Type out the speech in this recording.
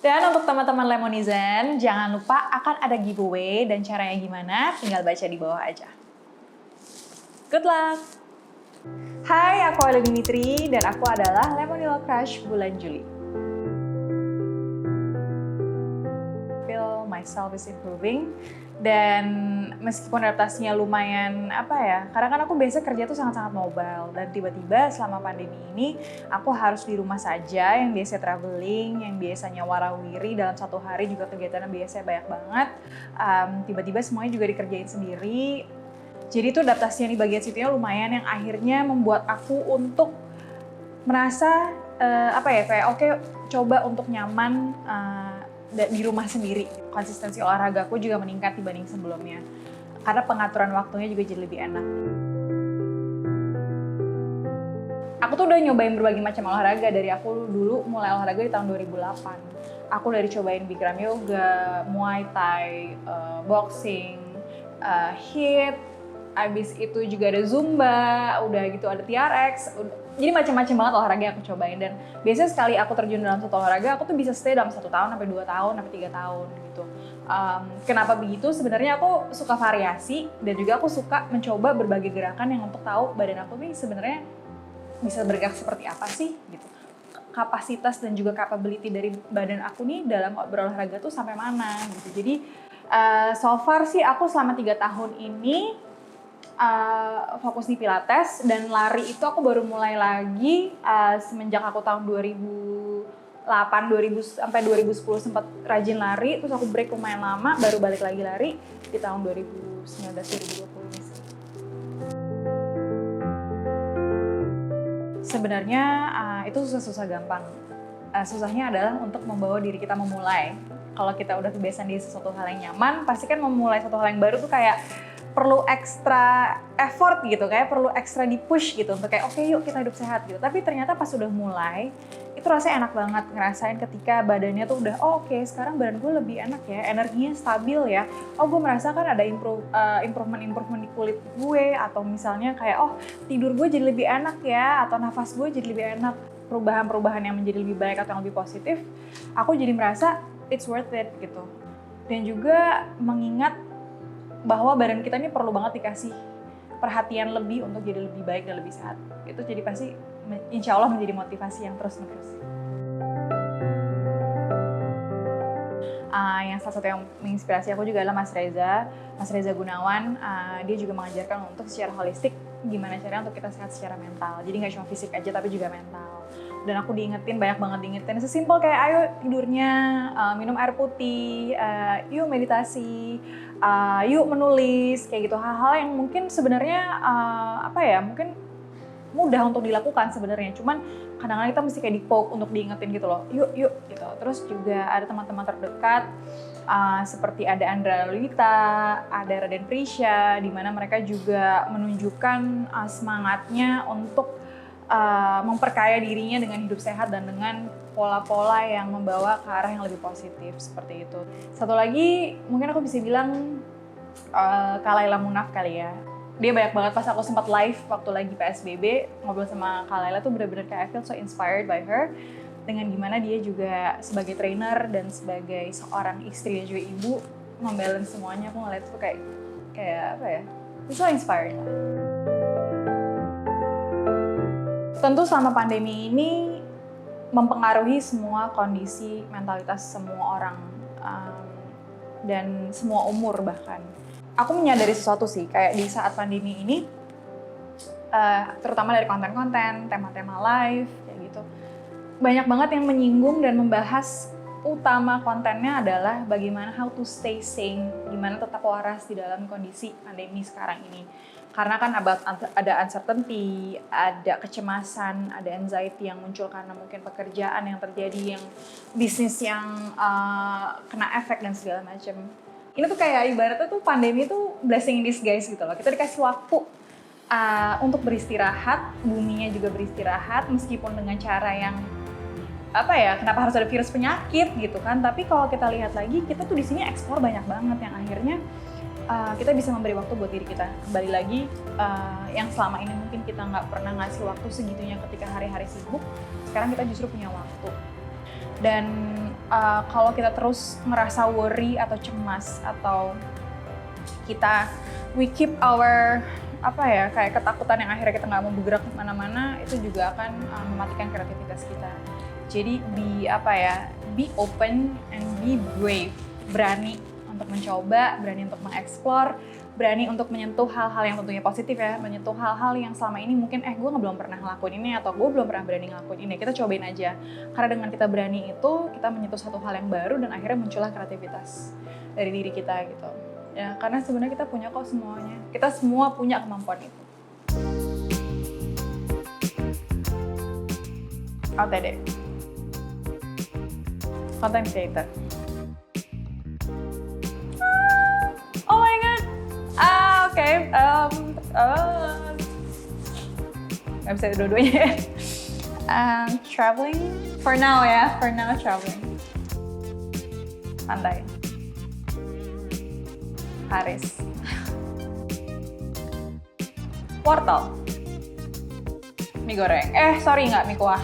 Dan untuk teman-teman Lemonizen, jangan lupa akan ada giveaway dan caranya gimana, tinggal baca di bawah aja. Good luck! Hai, aku Alia Dimitri dan aku adalah Lemonilo Crush bulan Juli. Feel myself is improving. Dan meskipun adaptasinya lumayan karena kan aku biasa kerja tuh sangat-sangat mobile dan tiba-tiba selama pandemi ini aku harus di rumah saja, yang biasa traveling, yang biasanya warawiri dalam satu hari juga kegiatannya biasanya banyak banget, tiba-tiba semuanya juga dikerjain sendiri. Jadi tuh adaptasinya di bagian situnya lumayan yang akhirnya membuat aku untuk merasa coba untuk nyaman di rumah sendiri. Konsistensi olahraga aku juga meningkat dibanding sebelumnya. Karena pengaturan waktunya juga jadi lebih enak. Aku tuh udah nyobain berbagai macam olahraga dari aku dulu mulai olahraga di tahun 2008. Aku dari cobain Bikram yoga, Muay Thai, boxing, HIIT, abis itu juga ada Zumba, udah gitu ada TRX, jadi macam-macam banget olahraga yang aku cobain. Dan biasanya sekali aku terjun dalam satu olahraga, aku tuh bisa stay dalam 1 tahun, sampai 2 tahun, sampai 3 tahun gitu. Kenapa begitu? Sebenarnya aku suka variasi dan juga aku suka mencoba berbagai gerakan yang untuk tahu badan aku nih sebenarnya bisa bergerak seperti apa sih gitu. Kapasitas dan juga capability dari badan aku nih dalam berolahraga tuh sampai mana gitu. Jadi so far sih aku selama 3 tahun ini fokus di Pilates, dan lari itu aku baru mulai lagi semenjak aku tahun 2008 sampai 2010 sempat rajin lari, terus aku break lumayan lama, baru balik lagi lari di tahun 2019-2020 ini sih. Sebenarnya itu susah-susah gampang. Susahnya adalah untuk membawa diri kita memulai. Kalau kita udah kebiasaan di sesuatu hal yang nyaman, pasti kan memulai sesuatu hal yang baru tuh kayak perlu ekstra effort gitu, kayak perlu ekstra di-push gitu untuk kayak oke, yuk kita hidup sehat gitu. Tapi ternyata pas udah mulai, itu rasanya enak banget ngerasain ketika badannya tuh udah oke, sekarang badan gue lebih enak ya, energinya stabil ya. Gue merasakan ada improvement di kulit gue, atau misalnya kayak tidur gue jadi lebih enak ya, atau nafas gue jadi lebih enak. Perubahan-perubahan yang menjadi lebih baik atau yang lebih positif, aku jadi merasa it's worth it gitu. Dan juga mengingat bahwa badan kita ini perlu banget dikasih perhatian lebih untuk jadi lebih baik dan lebih sehat. Itu jadi pasti insya Allah menjadi motivasi yang terus-menerus. Yang salah satu yang menginspirasi aku juga adalah Mas Reza Gunawan. Dia juga mengajarkan untuk secara holistik gimana caranya untuk kita sehat secara mental. Jadi nggak cuma fisik aja tapi juga mental. Dan aku banyak banget diingetin. Sesimpel kayak ayo tidurnya, minum air putih, yuk meditasi, yuk menulis, kayak gitu. Hal-hal yang mungkin sebenarnya mungkin mudah untuk dilakukan sebenarnya. Cuman kadang-kadang kita mesti kayak di-poke untuk diingetin gitu loh. Yuk gitu. Terus juga ada teman-teman terdekat seperti ada Andra Lulita, ada Raden Prisya, di mana mereka juga menunjukkan semangatnya untuk memperkaya dirinya dengan hidup sehat dan dengan pola-pola yang membawa ke arah yang lebih positif seperti itu. Satu lagi mungkin aku bisa bilang Kak Laila Munaf kali ya. Dia banyak banget pas aku sempat live waktu lagi PSBB ngobrol sama Kak Laila tuh bener-bener kayak I feel so inspired by her, dengan gimana dia juga sebagai trainer dan sebagai seorang istri dan juga ibu membalance semuanya. Aku ngeliat tuh kayak it's so inspiring lah. Tentu selama pandemi ini mempengaruhi semua kondisi mentalitas semua orang dan semua umur bahkan. Aku menyadari sesuatu sih, kayak di saat pandemi ini, terutama dari konten-konten, tema-tema live, kayak gitu, banyak banget yang menyinggung dan membahas utama kontennya adalah bagaimana how to stay sane, gimana tetap waras di dalam kondisi pandemi sekarang ini. Karena kan ada uncertainty, ada kecemasan, ada anxiety yang muncul karena mungkin pekerjaan yang terjadi, yang bisnis yang kena efek dan segala macam. Ini tuh kayak ibaratnya tuh pandemi tuh blessing in disguise gitu loh. Kita dikasih waktu untuk beristirahat, buminya juga beristirahat meskipun dengan cara yang kenapa harus ada virus penyakit gitu kan. Tapi kalau kita lihat lagi, kita tuh di sini ekspor banyak banget yang akhirnya kita bisa memberi waktu buat diri kita. Kembali lagi, yang selama ini mungkin kita nggak pernah ngasih waktu segitunya ketika hari-hari sibuk, sekarang kita justru punya waktu. Dan kalau kita terus ngerasa worry atau cemas atau we keep our kayak ketakutan yang akhirnya kita nggak mau bergerak kemana-mana, itu juga akan mematikan kreativitas kita. Jadi be open and be brave, berani untuk mencoba, berani untuk mengeksplor, berani untuk menyentuh hal-hal yang tentunya positif ya, menyentuh hal-hal yang selama ini mungkin gue belum pernah ngelakuin ini atau gue belum pernah berani ngelakuin ini, kita cobain aja. Karena dengan kita berani itu, kita menyentuh satu hal yang baru dan akhirnya muncullah kreativitas dari diri kita gitu. Ya, karena sebenarnya kita punya kok semuanya, kita semua punya kemampuan itu. OTD, content creator. Oh my god. Oke. Nggak bisa dua-duanya. Traveling. For now traveling. Santai. Haris. Wortel. Mie goreng. Sorry, nggak mie kuah.